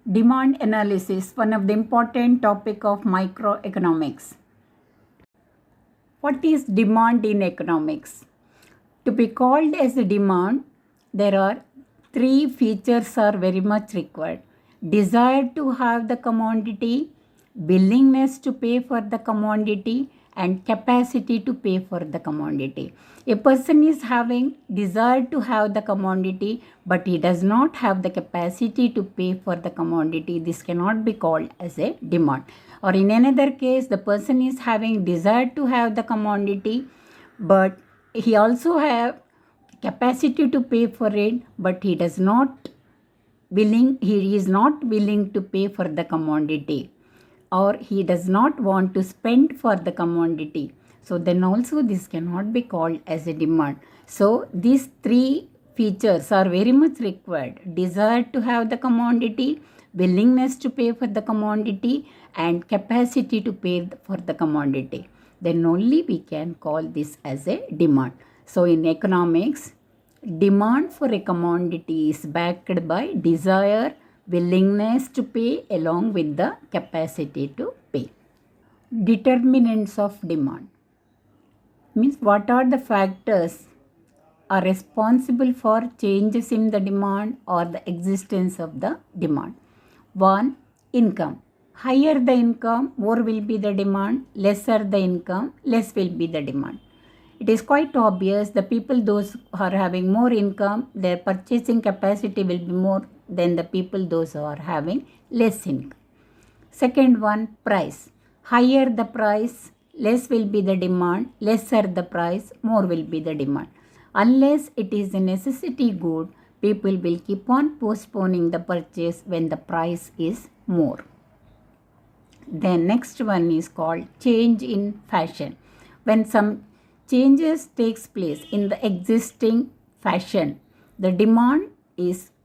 Demand analysis, one of the important topic of microeconomics. What is demand in economics? To be called as a demand, there are three features are very much required. Desire to have the commodity, willingness to pay for the commodity, and capacity to pay for the commodity. A person is having desire to have the commodity, but he does not have the capacity to pay for the commodity. This cannot be called as a demand. Or in another case, the person is having desire to have the commodity, but he also have capacity to pay for it, but he is not willing to pay for the commodity, or he does not want to spend for the commodity. So then also this cannot be called as a demand. So these three features are very much required: desire to have the commodity, willingness to pay for the commodity, and capacity to pay for the commodity. Then only we can call this as a demand. So in economics, demand for a commodity is backed by desire, willingness to pay along with the capacity to pay. Determinants of demand means what are the factors are responsible for changes in the demand or the existence of the demand. 1. Income. Higher the income, more will be the demand. Lesser the income, less will be the demand. It is quite obvious the people those who are having more income, their purchasing capacity will be more than the people those who are having less income. Second one, price. Higher the price, less will be the demand. Lesser the price, more will be the demand. Unless it is a necessity good, people will keep on postponing the purchase when the price is more. Then next one is called change in fashion. When some changes takes place in the existing fashion, the demand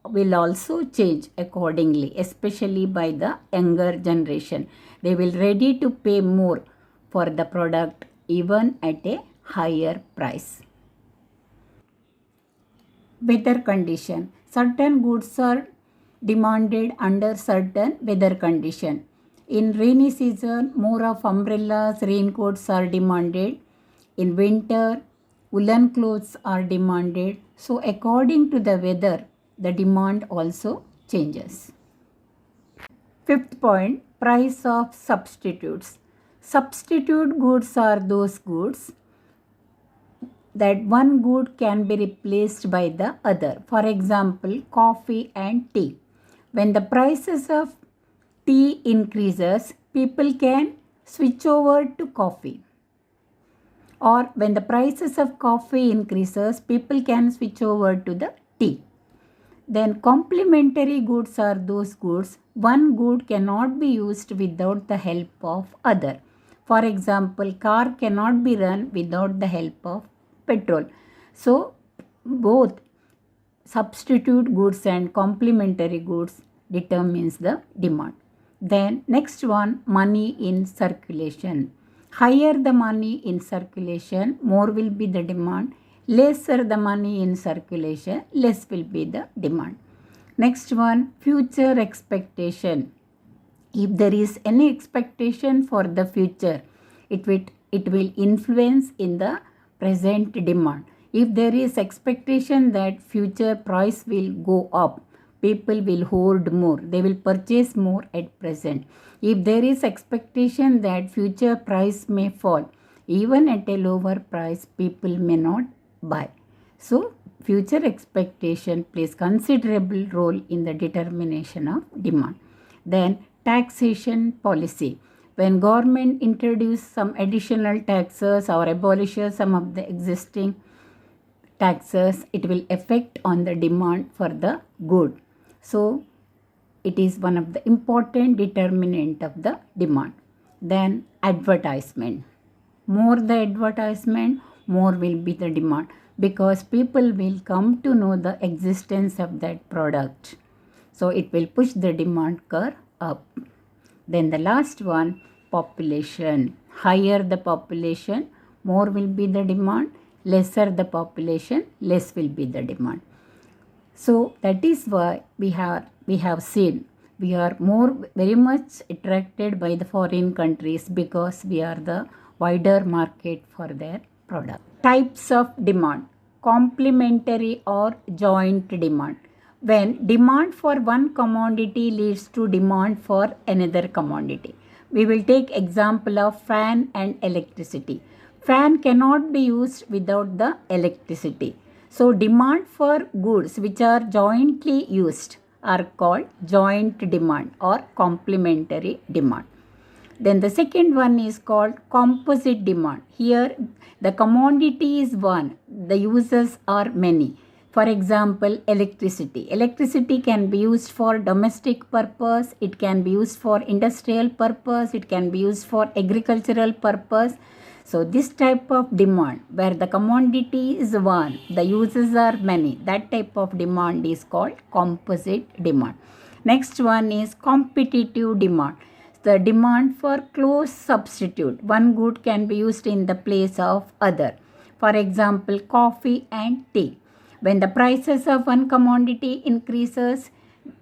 will also change accordingly, especially by the younger generation. They will ready to pay more for the product even at a higher price. Weather condition. Certain goods are demanded under certain weather condition. In rainy season, more of umbrellas, raincoats are demanded. In winter, woolen clothes are demanded. So according to the weather, the demand also changes. Fifth point, price of substitutes. Substitute goods are those goods that one good can be replaced by the other. For example, coffee and tea. When the prices of tea increases, people can switch over to coffee. Or when the prices of coffee increases, people can switch over to the tea. Then complementary goods are those goods one good cannot be used without the help of other. For example, car cannot be run without the help of petrol. So both substitute goods and complementary goods determines the demand. Then next one, money in circulation. Higher the money in circulation, more will be the demand. Lesser the money in circulation, less will be the demand. Next one, future expectation. If there is any expectation for the future, it will influence in the present demand. If there is expectation that future price will go up, people will hoard more. They will purchase more at present. If there is expectation that future price may fall, even at a lower price, people may not buy. So future expectation plays considerable role in the determination of demand. Then taxation policy. When government introduce some additional taxes or abolishes some of the existing taxes, it will affect on the demand for the good. So it is one of the important determinant of the demand. Then advertisement. More the advertisement, more will be the demand, because people will come to know the existence of that product. So it will push the demand curve up. Then the last one, population. Higher the population, more will be the demand. Lesser the population, less will be the demand. So that is why we have seen We are very much attracted by the foreign countries because we are the wider market for their product. Types of demand: complementary or joint demand. When demand for one commodity leads to demand for another commodity. We will take example of fan and electricity. Fan cannot be used without the electricity. So demand for goods which are jointly used are called joint demand or complementary demand. Then the second one is called composite demand. Here the commodity is one, the uses are many. For example, electricity. Electricity can be used for domestic purpose, it can be used for industrial purpose, it can be used for agricultural purpose. So this type of demand where the commodity is one, the uses are many, that type of demand is called composite demand. Next one is competitive demand. The demand for close substitute. One good can be used in the place of other. For example, coffee and tea. When the prices of one commodity increases,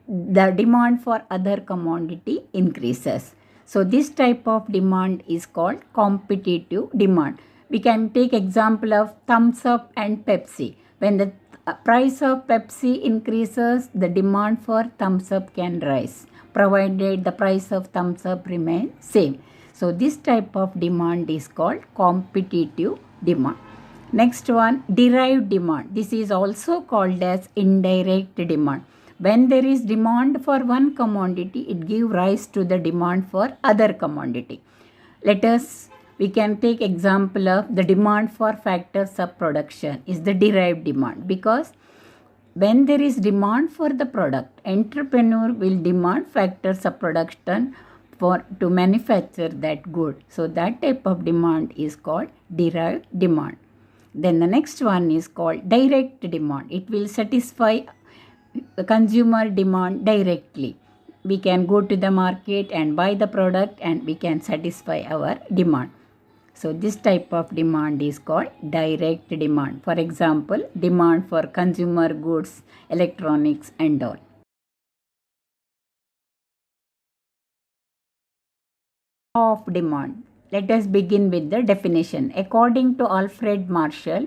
the demand for other commodity increases. So this type of demand is called competitive demand. We can take example of Thumbs Up and Pepsi. When the price of Pepsi increases, the demand for Thumbs Up can rise, provided the price of Thumbs Up remains same. So this type of demand is called competitive demand. Next one, derived demand. This is also called as indirect demand. When there is demand for one commodity, it gives rise to the demand for other commodity. We can take example of the demand for factors of production is the derived demand, because when there is demand for the product, entrepreneur will demand factors of production to manufacture that good. So that type of demand is called derived demand. Then the next one is called direct demand. It will satisfy the consumer demand directly. We can go to the market and buy the product and we can satisfy our demand. So this type of demand is called direct demand. For example, demand for consumer goods, electronics and all. Of demand. Let us begin with the definition. According to Alfred Marshall,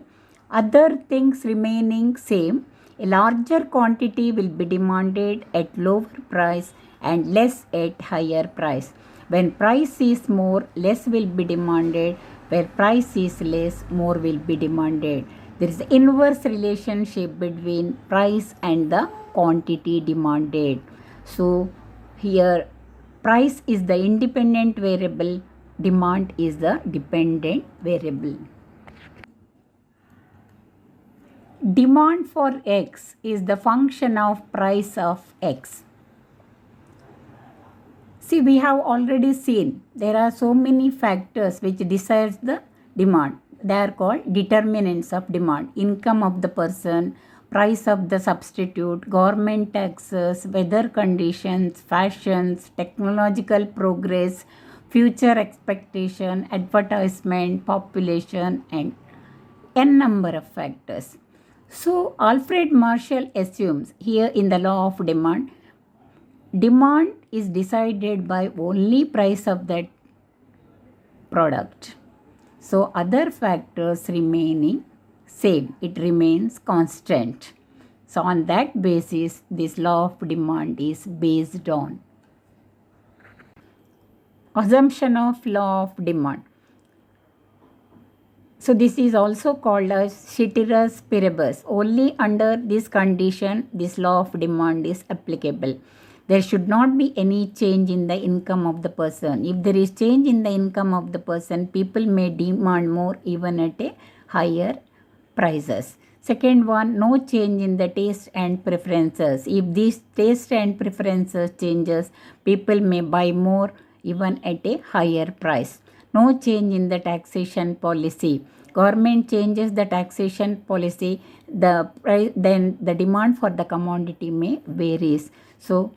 other things remaining same, a larger quantity will be demanded at lower price and less at higher price. When price is more, less will be demanded. Where price is less, more will be demanded. There is inverse relationship between price and the quantity demanded. So here price is the independent variable, demand is the dependent variable. Demand for X is the function of price of X. See, we have already seen there are so many factors which decides the demand. They are called determinants of demand. Income of the person, price of the substitute, government taxes, weather conditions, fashions, technological progress, future expectation, advertisement, population, and n number of factors. So Alfred Marshall assumes here in the law of demand, demand is decided by only price of that product. So other factors remaining same, it remains constant. So on that basis, this law of demand is based on. Assumption of law of demand. So this is also called as ceteris paribus. Only under this condition, this law of demand is applicable. There should not be any change in the income of the person. If there is change in the income of the person, people may demand more even at a higher prices. Second one, no change in the taste and preferences. If these taste and preferences changes, people may buy more even at a higher price. No change in the taxation policy. Government changes the taxation policy, then the demand for the commodity may varies. So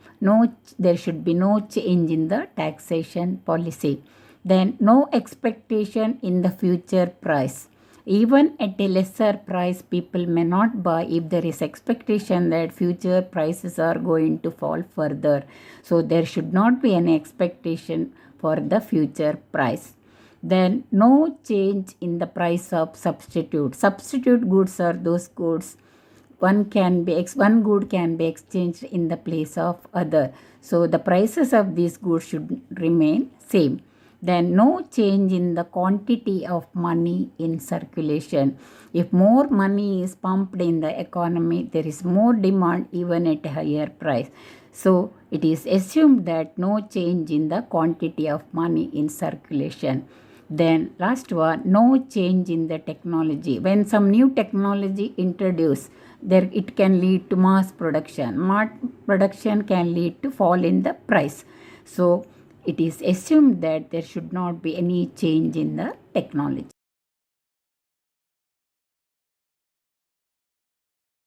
there should be no change in the taxation policy. Then no expectation in the future price. Even at a lesser price, people may not buy if there is expectation that future prices are going to fall further. So there should not be any expectation for the future price. Then no change in the price of substitute. Substitute goods are those goods one good can be exchanged in the place of other. So the prices of these goods should remain same. Then no change in the quantity of money in circulation. If more money is pumped in the economy, there is more demand even at a higher price. So it is assumed that no change in the quantity of money in circulation. Then last one, no change in the technology. When some new technology introduced, there it can lead to mass production. Mass production can lead to fall in the price. So it is assumed that there should not be any change in the technology.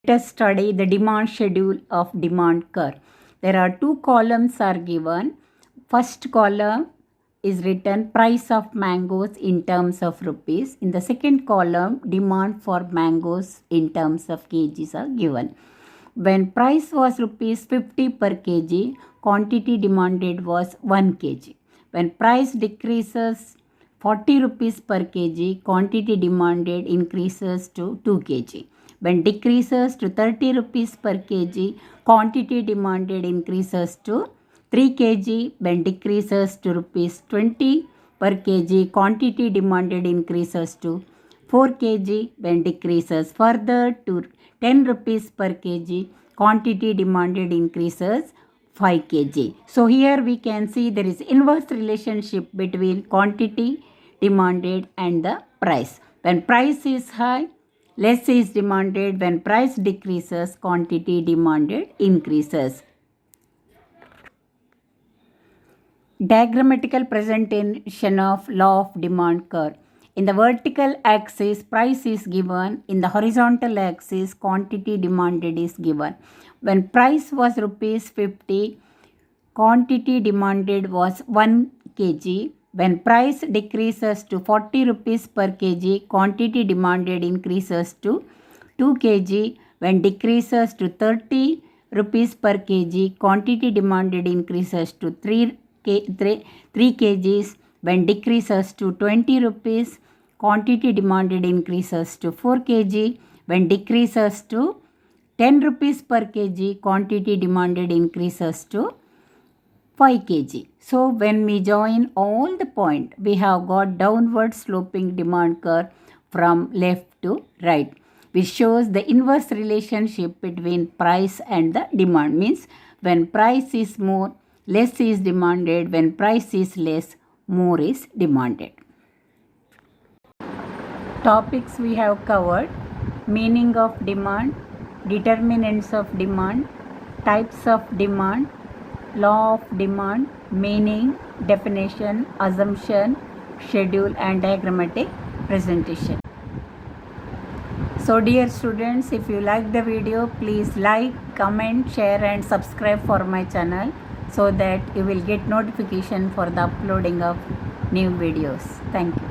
Let us study the demand schedule of demand curve. There are two columns are given. First column is written price of mangoes in terms of rupees. In the second column, demand for mangoes in terms of kgs are given. When price was rupees 50 per kg, quantity demanded was 1 kg. When price decreases 40 rupees per kg, quantity demanded increases to 2 kg. When decreases to 30 rupees per kg, quantity demanded increases to 3 kg. When decreases to rupees 20 per kg, quantity demanded increases to 4 kg. When decreases further to 10 rupees per kg, quantity demanded increases 5 kg. So here we can see there is inverse relationship between quantity demanded and the price. When price is high, less is demanded. When price decreases, quantity demanded increases. Diagrammatical presentation of law of demand curve. In the vertical axis, price is given. In the horizontal axis, quantity demanded is given. When price was rupees 50, quantity demanded was 1 kg. When price decreases to 40 rupees per kg, quantity demanded increases to 2 kg. When decreases to 30 rupees per kg, quantity demanded increases to 3 kgs. When decreases to 20 rupees, quantity demanded increases to 4 kg. When decreases to 10 rupees per kg, quantity demanded increases to 5 kg. So when we join all the point, we have got downward sloping demand curve from left to right, which shows the inverse relationship between price and the demand. Means when price is more, less is demanded. When price is less, more is demanded. Topics we have covered: meaning of demand, determinants of demand, types of demand, law of demand, meaning, definition, assumption, schedule and diagrammatic presentation. So dear students, if you like the video, please like, comment, share and subscribe for my channel so that you will get notification for the uploading of new videos. Thank you.